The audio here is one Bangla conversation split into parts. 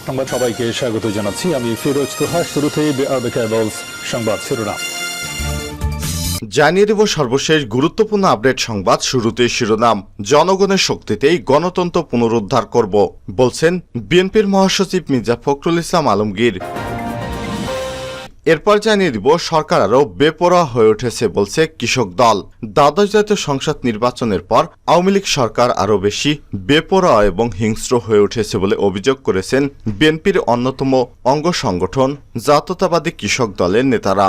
সংবাদ সবাইকে স্বাগত জানাচ্ছি। আমি ফিরোজ তোহা। শুরুতেই সংবাদ শিরোনাম জানিয়ে দেব সর্বশেষ গুরুত্বপূর্ণ আপডেট সংবাদ। শুরুতেই শিরোনাম, জনগণের শক্তিতেই গণতন্ত্র পুনরুদ্ধার করব বলছেন বিএনপির মহাসচিব মির্জা ফখরুল ইসলাম আলমগীর। এরপর জানিয়ে দিব সরকার আরও বেপরোয়া হয়ে উঠেছে বলছে কৃষক দল। দ্বাদশ জাতীয় সংসদ নির্বাচনের পর আওয়ামী লীগ সরকার আরও বেশি বেপরোয়া এবং হিংস্র হয়ে উঠেছে বলে অভিযোগ করেছেন বিএনপির অন্যতম অঙ্গ সংগঠন জাতীয়তাবাদী কৃষক দলের নেতারা।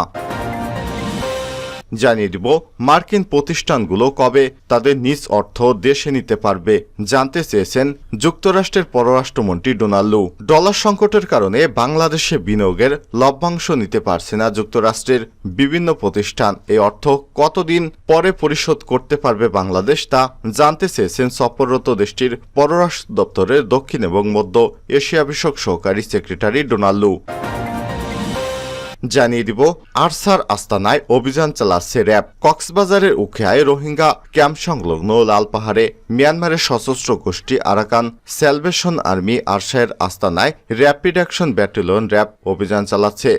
জানিয়ে দিব মার্কিন প্রতিষ্ঠানগুলো কবে তাদের নিজ অর্থ দেশে নিতে পারবে জানতে চেয়েছেন যুক্তরাষ্ট্রের পররাষ্ট্রমন্ত্রী ডোনাল্ড। ডলার সংকটের কারণে বাংলাদেশে বিনিয়োগের লভ্যাংশ নিতে পারছে না যুক্তরাষ্ট্রের বিভিন্ন প্রতিষ্ঠান। এই অর্থ কতদিন পরে পরিশোধ করতে পারবে বাংলাদেশ তা জানতে চেয়েছেন সফররত দেশটির পররাষ্ট্র দপ্তরের দক্ষিণ এবং মধ্য এশিয়া বিষয়ক সহকারী সেক্রেটারি ডোনাল্ড। জানিয়ে দিব আরসার আস্তানায় অভিযান চালাচ্ছে র্যাব। কক্সবাজারের উখিয়ায় রোহিঙ্গা ক্যাম্প সংলগ্ন লালপাহাড়ে মিয়ানমারের সশস্ত্র গোষ্ঠী আরাকান স্যালভেশন আর্মি আরসার আস্তানায় র্যাপিড অ্যাকশন ব্যাটালিয়ন র্যাব অভিযান চালাচ্ছে।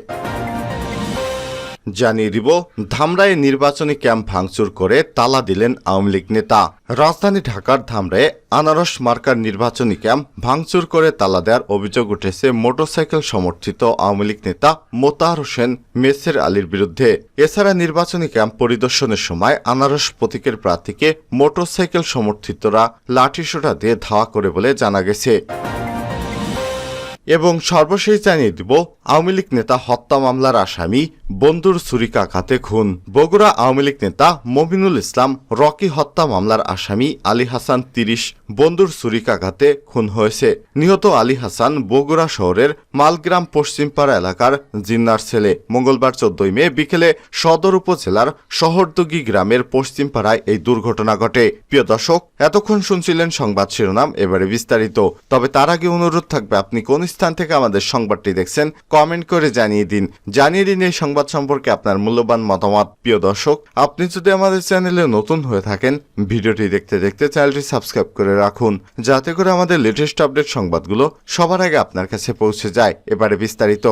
জানিয়ে দিব ধামরায় নির্বাচনী ক্যাম্প ভাঙচুর করে তালা দিলেন আওয়ামী লীগ নেতা। রাজধানী ঢাকার ধামরায় আনারস মার্কার নির্বাচনী ক্যাম্প ভাঙচুর করে তালা দেওয়ার অভিযোগ উঠেছে মোটরসাইকেল সমর্থিত আওয়ামী লীগ নেতা মোতাহার হোসেন মেসের আলীর বিরুদ্ধে। এছাড়া নির্বাচনী ক্যাম্প পরিদর্শনের সময় আনারস প্রতীকের প্রার্থীকে মোটরসাইকেল সমর্থিতরা লাঠিসোঁটা দিয়ে ধাওয়া করে বলে জানা গেছে। এবং সর্বশেষ জানিয়ে দিব আওয়ামী লীগ নেতা হত্যা মামলার আসামি বন্ধুর ছুরিকাঘাতে খুন। বগুড়া আওয়ামী লীগ নেতা মমিনুল ইসলাম রকি হত্যা মামলার আসামি আলী হাসান ৩০ বন্ধুর ছুরিকাঘাতে খুন হয়েছে। নিহত আলী হাসান বগুড়া শহরের মালগ্রাম পশ্চিমপাড়া এলাকার জিন্নার ছেলে। মঙ্গলবার ১৪ মে বিকেলে সদর উপজেলার শহরদুগি গ্রামের পশ্চিমপাড়ায় এই দুর্ঘটনা ঘটে। প্রিয় দর্শক, এতক্ষণ শুনছিলেন সংবাদ শিরোনাম, এবারে বিস্তারিত। তবে তার আগে অনুরোধ থাকবে, আপনি কোন স্থান থেকে আমাদের সংবাদটি দেখছেন কমেন্ট করে জানিয়ে দিন এই সংবাদ সম্পর্কে আপনার মূল্যবান মতামত। প্রিয় দর্শক, আপনি যদি আমাদের চ্যানেলে নতুন হয়ে থাকেন, ভিডিওটি দেখতে দেখতে চ্যানেলটি সাবস্ক্রাইব করে রাখুন, যাতে করে আমাদের লেটেস্ট আপডেট সংবাদগুলো সবার আগে আপনার কাছে পৌঁছে যায়। এবারে বিস্তারিত।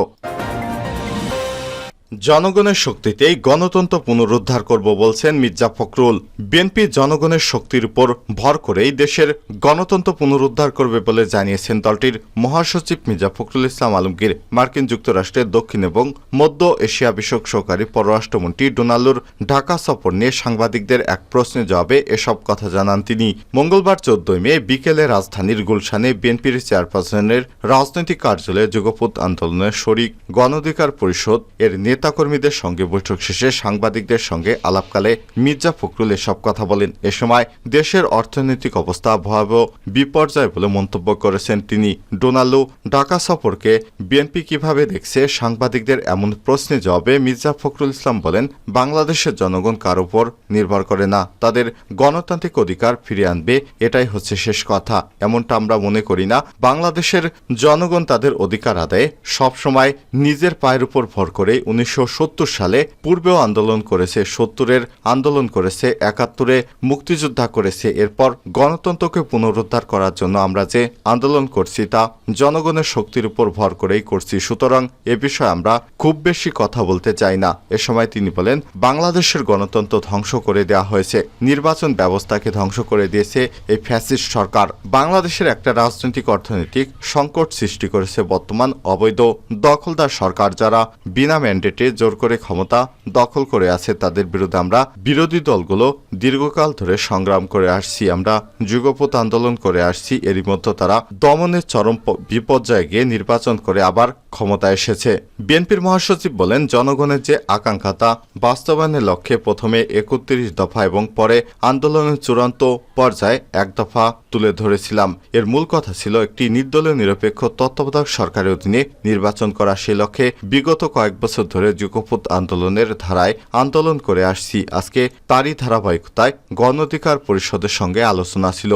জনগণের শক্তিতেই গণতন্ত্র পুনরুদ্ধার করব বলছেন মির্জা ফখরুল। বিএনপি জনগণের শক্তির উপর ভর করেই দেশের গণতন্ত্র পুনরুদ্ধার করবে বলে জানিয়েছেন দলটির মহাসচিব মির্জা ফখরুল ইসলাম আলমগীর। মার্কিন যুক্তরাষ্ট্রের দক্ষিণ এবং মধ্য এশিয়া বিষয়ক সহকারী পররাষ্ট্রমন্ত্রী ডোনাল্ডর ঢাকা সফর নিয়ে সাংবাদিকদের এক প্রশ্নের জবাবে এসব কথা জানান তিনি। মঙ্গলবার ১৪ মে বিকেলে রাজধানীর গুলশানে বিএনপির চেয়ারপারসনের রাজনৈতিক কার্যালয়ে যুগপৎ আন্দোলনের শরিক গণ অধিকার পরিষদ এর নেতাকর্মীদের সঙ্গে বৈঠক শেষে সাংবাদিকদের সঙ্গে আলাপকালে মির্জা ফখরুল এসব কথা বলেন। এ সময় দেশের অর্থনৈতিক অবস্থা ভয়াবহ বিপর্যয় বলে মন্তব্য করেছেন তিনি। ডোনাল্ড ঢাকা সফরকে বিএনপি কিভাবে দেখছে সাংবাদিকদের এমন প্রশ্নে জবাবে মির্জা ফখরুল ইসলাম বলেন, বাংলাদেশের জনগণ কার উপর নির্ভর করে না, তাদের গণতান্ত্রিক অধিকার ফিরিয়ে আনবে, এটাই হচ্ছে শেষ কথা। এমনটা আমরা মনে করি না। বাংলাদেশের জনগণ তাদের অধিকার আদায়ে সবসময় নিজের পায়ের উপর ভর করে ১৯৭০ সালে পূর্বেও আন্দোলন করেছে, ৭০-এর আন্দোলন করেছে, ৭১-এ মুক্তিযোদ্ধা করেছে। এরপর গণতন্ত্রকে পুনরুদ্ধার করার জন্য আমরা যে আন্দোলন করছি তা জনগণের শক্তির উপর ভর করেই করছি। সুতরাং এ বিষয়ে আমরা খুব বেশি কথা বলতে চাই না। এ সময় তিনি বলেন, বাংলাদেশের গণতন্ত্র ধ্বংস করে দেওয়া হয়েছে, নির্বাচন ব্যবস্থাকে ধ্বংস করে দিয়েছে এই ফ্যাসিস্ট সরকার। বাংলাদেশের একটা রাজনৈতিক অর্থনৈতিক সংকট সৃষ্টি করেছে বর্তমান অবৈধ দখলদার সরকার, যারা বিনা ম্যান্ডেটে জোর করে ক্ষমতা দখল করে আছে। তাদের বিরুদ্ধে আমরা বিরোধী দলগুলো দীর্ঘকাল ধরে সংগ্রাম করে আসছি, আমরা যুগপৎ আন্দোলন করে আসছি। এরই মধ্যে তারা দমনের চরম বিপর্যয়ে গিয়ে নির্বাচন করে আবার ক্ষমতায় এসেছে। বিএনপির মহাসচিব বলেন, জনগণের যে আকাঙ্ক্ষা তা বাস্তবায়নের লক্ষ্যে প্রথমে ৩১ দফা এবং পরে আন্দোলনের চূড়ান্ত পর্যায়ে এক দফা তুলে ধরেছিলাম। এর মূল কথা ছিল একটি নির্দলীয় নিরপেক্ষ তত্ত্বাবধায়ক সরকারের অধীনে নির্বাচন করা। সে লক্ষ্যে বিগত কয়েক বছর ধরে যুগপৎ আন্দোলনের ধারায় আন্দোলন করে আসছি। আজকে তারই ধারাবাহিকতায় গণ অধিকার পরিষদের সঙ্গে আলোচনা ছিল।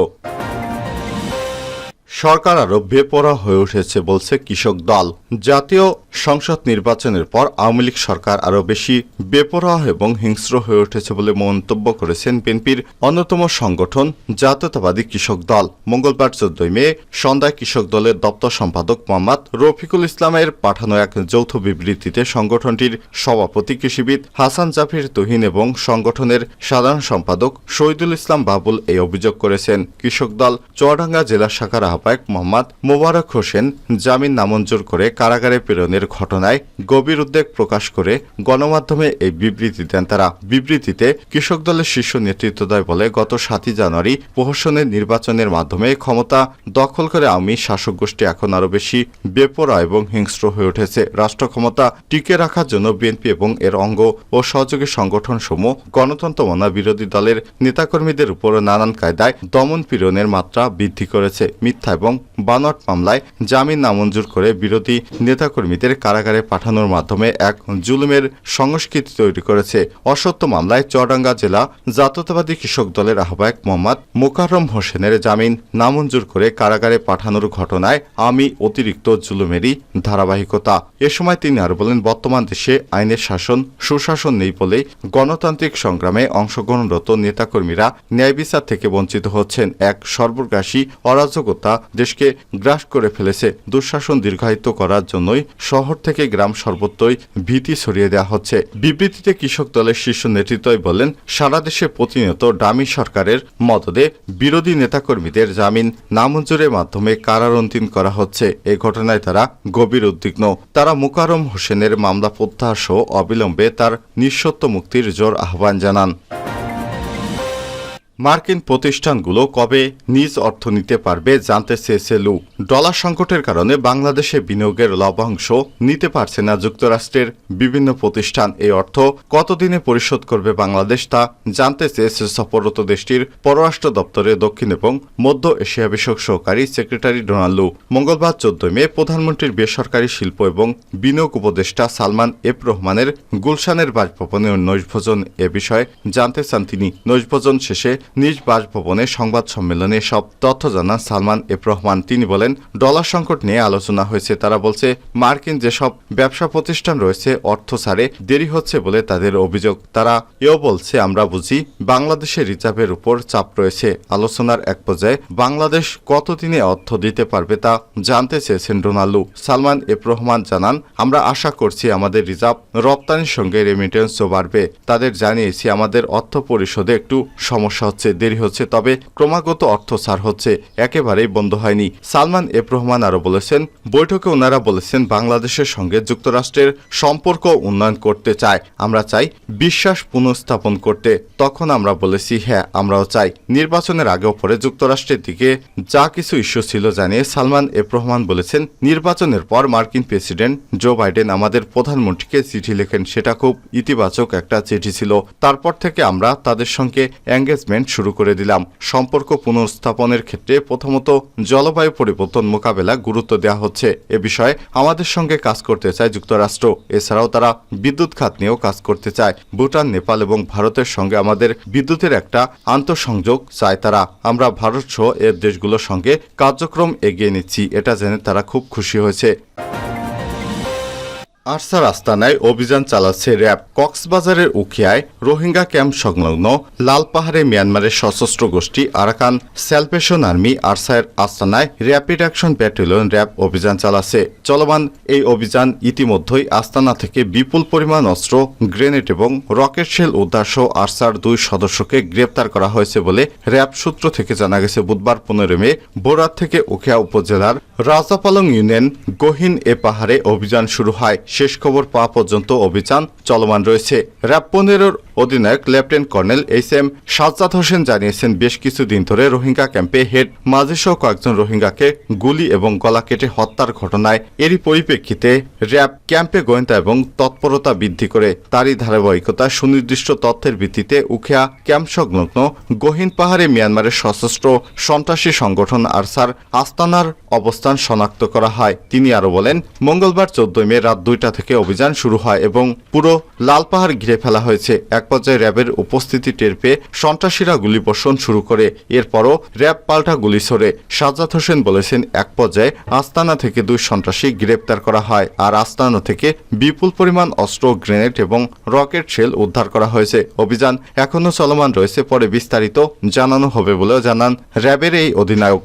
সরকার আরও বেপরোয়া হয়ে উঠেছে বলছে কৃষক দল। জাতীয় সংসদ নির্বাচনের পর আওয়ামী লীগ সরকার আরও বেশি বেপরোয়া এবং হিংস্র হয়ে উঠেছে বলে মন্তব্য করেছেন বিএনপির অন্যতম সংগঠন জাতীয়তাবাদী কৃষক দল। মঙ্গলবার 14 মে সন্ধ্যায় কৃষক দলের দপ্তর সম্পাদক মোহাম্মদ রফিকুল ইসলামের পাঠানো এক যৌথ বিবৃতিতে সংগঠনটির সভাপতি কৃষিবিদ হাসান জাফির তুহিন এবং সংগঠনের সাধারণ সম্পাদক শহীদুল ইসলাম বাবুল এই অভিযোগ করেছেন। কৃষক দল চুয়াডাঙ্গা জেলা শাখার আহ্বায়ক মোহাম্মদ মোবারক হোসেন জামিন নামঞ্জুর করে কারাগারে প্রেরণের ঘটনায় গভীর উদ্বেগ প্রকাশ করে গণমাধ্যমে এই বিবৃতি দেন তারা। বিবৃতিতে কৃষক দলের শীর্ষ নেতৃত্বদ্বয় বলে, গত 7 জানুয়ারি প্রহসনের নির্বাচনের মাধ্যমে ক্ষমতা দখল করে আওয়ামী শাসক গোষ্ঠী এখন আরও বেশি বেপরোয়া এবং হিংস্র হয়ে উঠেছে। রাষ্ট্র ক্ষমতা টিকে রাখার জন্য বিএনপি এবং এর অঙ্গ ও সহযোগী সংগঠনসমূহ গণতন্ত্র মানা বিরোধী দলের নেতাকর্মীদের উপর নানান কায়দায় দমন পীড়নের মাত্রা বৃদ্ধি করেছে। মিথ্যা এবং বানোয়াট মামলায় জামিন নামঞ্জুর করে বিরোধী নেতাকর্মীদের কারাগারে পাঠানোর মাধ্যমে এক জুলুমের সংস্কৃতি তৈরি করেছে। অসত্য মামলায় চুয়াডাঙ্গা জেলা জাতীয়তাবাদী কৃষক দলের আহ্বায়ক মোহাম্মদ মোকাররম হোসেনের জামিন নামঞ্জুর করে কারাগারে পাঠানোর ঘটনায় আমি অতিরিক্ত জুলুমেরই ধারাবাহিকতা। এ সময় তিনি আর বলেন, বর্তমান দেশে আইনের শাসন সুশাসন নেই বলেই গণতান্ত্রিক সংগ্রামে অংশগ্রহণরত নেতাকর্মীরা ন্যায় বিচার থেকে বঞ্চিত হচ্ছেন। এক সর্বগ্রাসী অরাজকতা দেশকে গ্রাস করে ফেলেছে। দুঃশাসন দীর্ঘায়িত করার জন্যই শহর থেকে গ্রাম সর্বত্রই ভীতি ছড়িয়ে দেওয়া হচ্ছে। বিবৃতিতে কৃষক দলের শীর্ষ নেতৃত্বই বলেন, সারা দেশে প্রতিনিয়ত ডামি সরকারের মদদে বিরোধী নেতাকর্মীদের জামিন নামঞ্জুরের মাধ্যমে কারারন্তিন করা হচ্ছে। এই ঘটনায় তারা গভীর উদ্বিগ্ন। তারা মোকাররম হোসেনের মামলা প্রত্যাহার সহ অবিলম্বে তার নিঃশর্ত মুক্তির জোর আহ্বান জানান। মার্কিন প্রতিষ্ঠানগুলো কবে নিজ অর্থ নিতে পারবে জানতে চেয়েছে লু। ডলার সংকটের কারণে বাংলাদেশে বিনিয়োগের লভ্যাংশ নিতে পারছে না যুক্তরাষ্ট্রের বিভিন্ন প্রতিষ্ঠান। এই অর্থ কতদিনে পরিশোধ করবে বাংলাদেশ তা জানতে চেয়েছে সফররত দেশটির পররাষ্ট্র দপ্তরের দক্ষিণ এবং মধ্য এশিয়া বিষয়ক সহকারী সেক্রেটারি ডোনাল্ড লু। মঙ্গলবার 14 মে প্রধানমন্ত্রীর বেসরকারি শিল্প এবং বিনিয়োগ উপদেষ্টা সালমান এফ রহমানের গুলশানের বাসভবনে নৈশভোজন এ বিষয়ে জানতে চান তিনি। নৈশভোজন শেষে নিজ বাসভবনে সংবাদ সম্মেলনে সব তথ্য জানান সালমান এফ রহমান। তিনি বলেন, ডলার সংকট নিয়ে আলোচনা হয়েছে। তারা বলছে, মার্কিন যেসব ব্যবসা প্রতিষ্ঠান রয়েছে অর্থ ছাড়ে দেরি হচ্ছে বলে তাদের অভিযোগ। তারা এও বলছে, আমরা বুঝি বাংলাদেশের রিজার্ভের উপর চাপ রয়েছে। আলোচনার এক পর্যায়ে বাংলাদেশ কতদিনে অর্থ দিতে পারবে তা জানতে চেয়েছেন ডোনাল্ড। সালমান এফ রহমান জানান, আমরা আশা করছি আমাদের রিজার্ভ রপ্তানির সঙ্গে রেমিটেন্সও বাড়বে। তাদের জানিয়েছি আমাদের অর্থ পরিশোধে একটু সমস্যা হচ্ছে, দেরি হচ্ছে, তবে ক্রমাগত অর্থ ছাড় হচ্ছে, একেবারেই বন্ধ হয়নি। সালমান এফ রহমান আরও বলেছেন, বৈঠকে ওনারা বলেছেন বাংলাদেশের সঙ্গে যুক্তরাষ্ট্রের সম্পর্ক উন্নয়ন করতে চায়। আমরা চাই বিশ্বাস পুনঃস্থাপন করতে। তখন আমরা বলেছি, হ্যাঁ আমরাও চাই। নির্বাচনের আগেও পরে যুক্তরাষ্ট্রের দিকে যা কিছু ইস্যু ছিল জানিয়ে সালমান এফ রহমান বলেছেন, নির্বাচনের পর মার্কিন প্রেসিডেন্ট জো বাইডেন আমাদের প্রধানমন্ত্রীকে চিঠি লেখেন। সেটা খুব ইতিবাচক একটা চিঠি ছিল। তারপর থেকে আমরা তাদের সঙ্গে এঙ্গেজমেন্ট শুরু করে দিলাম। সম্পর্ক পুনঃস্থাপনের ক্ষেত্রে প্রথমত জলবায়ু পরিবর্তন মোকাবেলা গুরুত্ব দেওয়া হচ্ছে। এ বিষয়ে আমাদের সঙ্গে কাজ করতে চায় যুক্তরাষ্ট্র। এছাড়াও তারা বিদ্যুৎ খাত নিয়েও কাজ করতে চায়। ভুটান, নেপাল এবং ভারতের সঙ্গে আমাদের বিদ্যুতের একটা আন্তঃসংযোগ চায় তারা। আমরা ভারত সহ এর দেশগুলোর সঙ্গে কার্যক্রম এগিয়ে নিচ্ছি। এটা জেনে তারা খুব খুশি হয়েছে। আরসার আস্তানায় অভিযান চালাচ্ছে র্যাব। কক্সবাজারের উখিয়ায় রোহিঙ্গা ক্যাম্প সংলগ্ন লালপাহাড়ে মিয়ানমারের সশস্ত্র গোষ্ঠী আরাকান স্যালভেশন আর্মি আরসার আস্তানায় র্যাপিড অ্যাকশন ব্যাটালিয়ন র্যাব অভিযান চালাচ্ছে। চলমান এই অভিযান ইতিমধ্যেই আস্তানা থেকে বিপুল পরিমাণ অস্ত্র, গ্রেনেড এবং রকেট শেল উদ্ধার সহ আরসার 2 সদস্যকে গ্রেপ্তার করা হয়েছে বলে র্যাব সূত্র থেকে জানা গেছে। বুধবার 15 মে ভোররাত থেকে উখিয়া উপজেলার রাজাপালং ইউনিয়ন গহীন এ পাহাড়ে অভিযান শুরু হয়। শেষ খবর পাওয়া পর্যন্ত অভিযান চলমান রয়েছে। র্যাব 15-র অধিনায়ক lieutenant colonel H M Sajjad Hossain জানিয়েছেন, বেশ কিছুদিন ধরে রোহিঙ্গা ক্যাম্পে হেড মাঝিসহ কয়েকজন রোহিঙ্গাকে গুলি এবং গলা কেটে হত্যার ঘটনায় এরই পরিপ্রেক্ষিতে র্যাব ক্যাম্পে গোয়েন্দা এবং তৎপরতা বৃদ্ধি করে। তারই ধারাবাহিকতা সুনির্দিষ্ট তথ্যের ভিত্তিতে উখিয়া ক্যাম্প সংলগ্ন গহীন পাহাড়ে মিয়ানমারের সশস্ত্র সন্ত্রাসী সংগঠন আরসার আস্তানার অবস্থান শনাক্ত করা হয়। তিনি আরও বলেন, মঙ্গলবার 14 মে রাত 2টা থেকে অভিযান শুরু হয় এবং পুরো লালপাহাড় ঘিরে ফেলা হয়েছে। এক পর্যায়ে র্যাবের উপস্থিতি টের পেয়ে সন্ত্রাসীরা গুলিবর্ষণ শুরু করে। এরপরও র্যাব পাল্টা গুলি ছোড়ে। সাজ্জাদ হোসেন বলেছেন, এক পর্যায়ে আস্তানা থেকে 2 সন্ত্রাসী গ্রেপ্তার করা হয়, আর আস্তানা থেকে বিপুল পরিমাণ অস্ত্র, গ্রেনেড এবং রকেট শেল উদ্ধার করা হয়েছে। অভিযান এখনও চলমান রয়েছে, পরে বিস্তারিত জানানো হবে বলেও জানান র্যাবের এই অধিনায়ক।